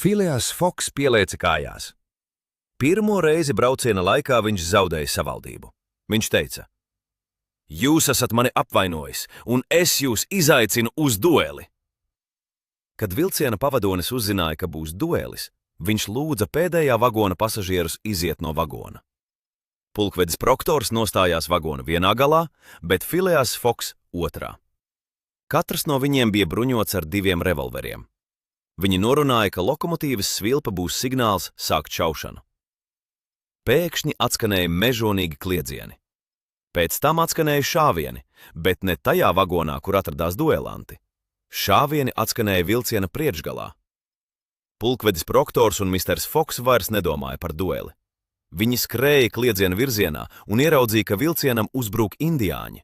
Phileas Foks pielēca kājās. Pirmo reizi brauciena laikā viņš zaudēja savaldību. Viņš teica: "Jūs esat mani apvainojis, un es jūs izaicinu uz dueli." Kad vilciena pavadonis uzzināja, ka būs duelis, viņš lūdza pēdējā vagona pasažierus iziet no vagona. Pulkvedis Proktors nostājās vagona vienā galā, bet Phileas Foks otrā. Katrs no viņiem bija bruņots ar 2 revolveriem. Viņi norunāja, ka lokomotīvas svilpa būs signāls sākt šaušanu. Pēkšņi atskanēja mežonīgi kliedzieni. Pēc tam atskanēja šāvieni, bet ne tajā vagonā, kur atradās duelanti. Šāvieni atskanēja vilciena priekšgalā. Pulkvedis Proktors un misters Foks vairs nedomāja par dueli. Viņi skrēja kliedziena virzienā un ieraudzīja, ka vilcienam uzbrūk indiāņi.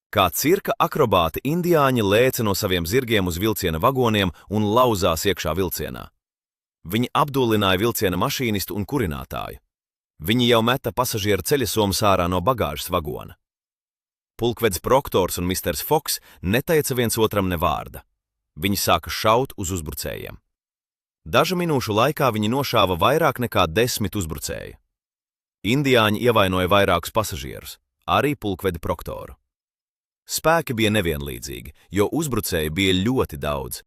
Kā cirka akrobāti indiāņi lēca no saviem zirgiem uz vilciena vagoniem un lauzās iekšā vilcienā. Viņi apdullināja vilciena mašīnistu un kurinātāju. Viņi jau meta pasažieru ceļasomas ārā no bagāžas vagona. Pulkvedis Proktors un misters Foks neteica viens otram ne vārda. Viņi sāka šaut uz uzbrucējiem. Dažu minūšu laikā viņi nošāva vairāk nekā 10 uzbrucēju. Indiāņi ievainoja vairākus pasažierus, arī pulkvedi Proktoru. Spēki bija nevienlīdzīgi, jo uzbrucēju bija ļoti daudz.